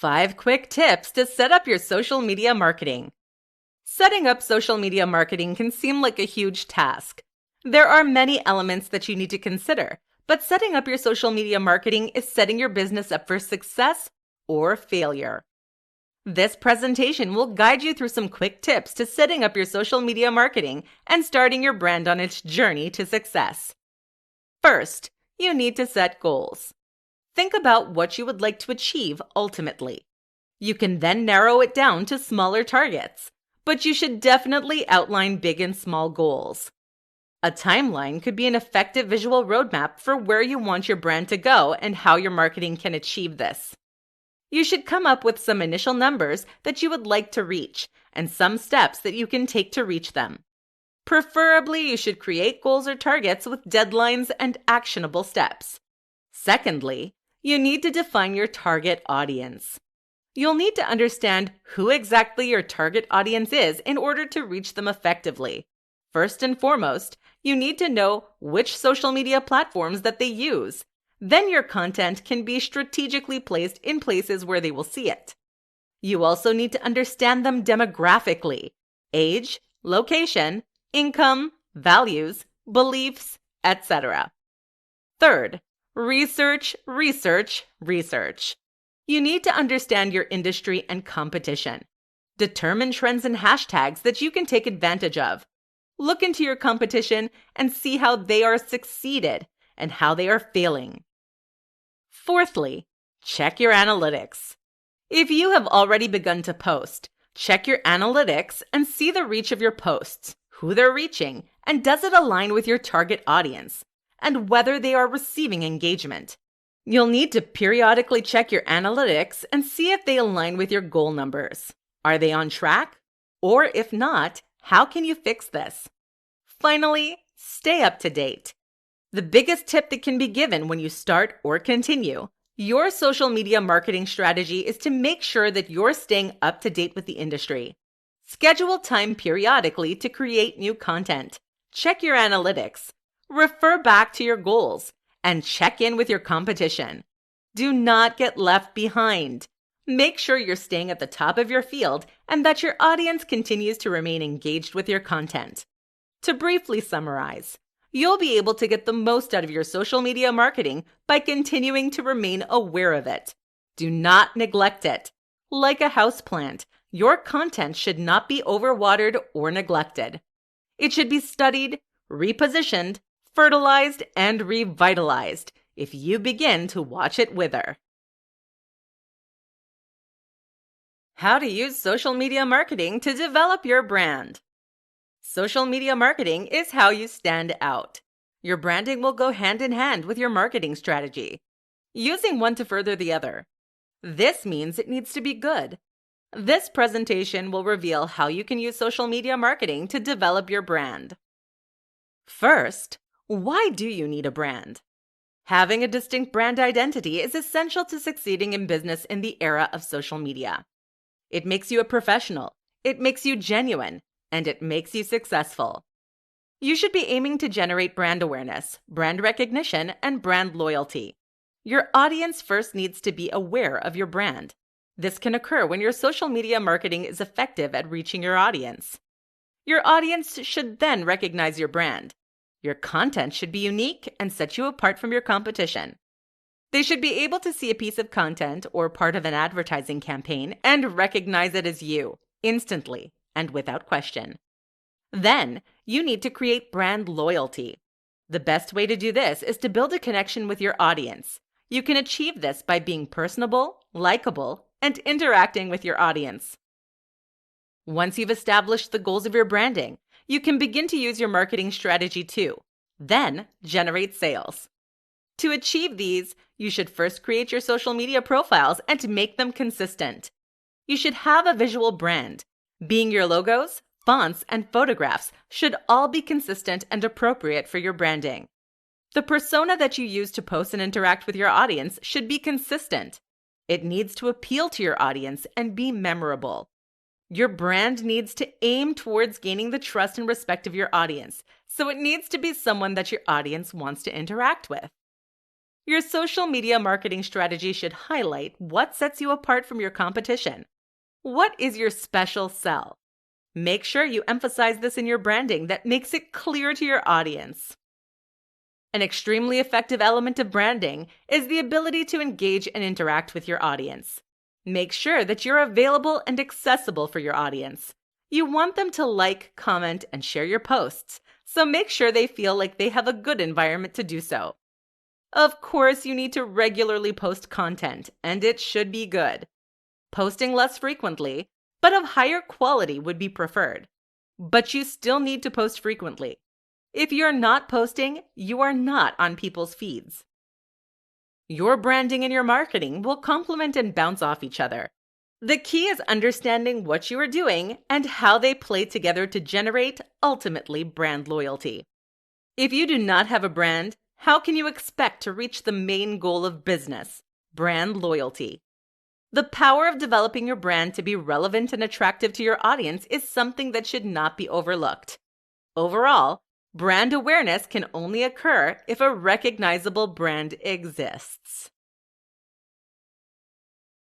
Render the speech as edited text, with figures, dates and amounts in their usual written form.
5 quick tips to set up your social media marketing. Setting up social media marketing can seem like a huge task. There are many elements that you need to consider, but setting up your social media marketing is setting your business up for success or failure. This presentation will guide you through some quick tips to setting up your social media marketing and starting your brand on its journey to success. First, you need to set goals. Think about what you would like to achieve ultimately. You can then narrow it down to smaller targets, but you should definitely outline big and small goals. A timeline could be an effective visual roadmap for where you want your brand to go and how your marketing can achieve this. You should come up with some initial numbers that you would like to reach and some steps that you can take to reach them. Preferably, you should create goals or targets with deadlines and actionable steps. Secondly, you need to define your target audience. You'll need to understand who exactly your target audience is in order to reach them effectively. First and foremost, you need to know which social media platforms that they use. Then your content can be strategically placed in places where they will see it. You also need to understand them demographically: age, location, income, values, beliefs, etc. Third, research. You need to understand your industry and competition. Determine trends and hashtags that you can take advantage of. Look into your competition and see how they are succeeded and how they are failing. Fourthly, check your analytics. If you have already begun to post, check your analytics and see the reach of your posts, who they're reaching, and does it align with your target audience, and whether they are receiving engagement. You'll need to periodically check your analytics and see if they align with your goal numbers. Are they on track? Or if not, how can you fix this? Finally, stay up to date. The biggest tip that can be given when you start or continue your social media marketing strategy is to make sure that you're staying up to date with the industry. Schedule time periodically to create new content. Check your analytics. Refer back to your goals and check in with your competition. Do not get left behind. Make sure you're staying at the top of your field and that your audience continues to remain engaged with your content. To briefly summarize, you'll be able to get the most out of your social media marketing by continuing to remain aware of it. Do not neglect it. Like a houseplant, your content should not be overwatered or neglected. It should be studied, repositioned, fertilized, and revitalized if you begin to watch it wither. How to use social media marketing to develop your brand. Social media marketing is how you stand out. Your branding will go hand in hand with your marketing strategy, using one to further the other. This means it needs to be good. This presentation will reveal how you can use social media marketing to develop your brand. First, why do you need a brand? Having a distinct brand identity is essential to succeeding in business in the era of social media. It makes you a professional, it makes you genuine, and it makes you successful. You should be aiming to generate brand awareness, brand recognition, and brand loyalty. Your audience first needs to be aware of your brand. This can occur when your social media marketing is effective at reaching your audience. Your audience should then recognize your brand. Your content should be unique and set you apart from your competition. They should be able to see a piece of content or part of an advertising campaign and recognize it as you, instantly and without question. Then, you need to create brand loyalty. The best way to do this is to build a connection with your audience. You can achieve this by being personable, likable, and interacting with your audience. Once you've established the goals of your branding, you can begin to use your marketing strategy too. Then, generate sales. To achieve these, you should first create your social media profiles and make them consistent. You should have a visual brand, being your logos, fonts, and photographs should all be consistent and appropriate for your branding. The persona that you use to post and interact with your audience should be consistent. It needs to appeal to your audience and be memorable. Your brand needs to aim towards gaining the trust and respect of your audience, so it needs to be someone that your audience wants to interact with. Your social media marketing strategy should highlight what sets you apart from your competition. What is your special sell? Make sure you emphasize this in your branding that makes it clear to your audience. An extremely effective element of branding is the ability to engage and interact with your audience. Make sure that you're available and accessible for your audience. You want them to like, comment, and share your posts, so make sure they feel like they have a good environment to do so. Of course, you need to regularly post content, and it should be good. Posting less frequently, but of higher quality would be preferred. But you still need to post frequently. If you're not posting, you are not on people's feeds. Your branding and your marketing will complement and bounce off each other. The key is understanding what you are doing and how they play together to generate, ultimately, brand loyalty. If you do not have a brand, how can you expect to reach the main goal of business, brand loyalty? The power of developing your brand to be relevant and attractive to your audience is something that should not be overlooked. Overall, brand awareness can only occur if a recognizable brand exists.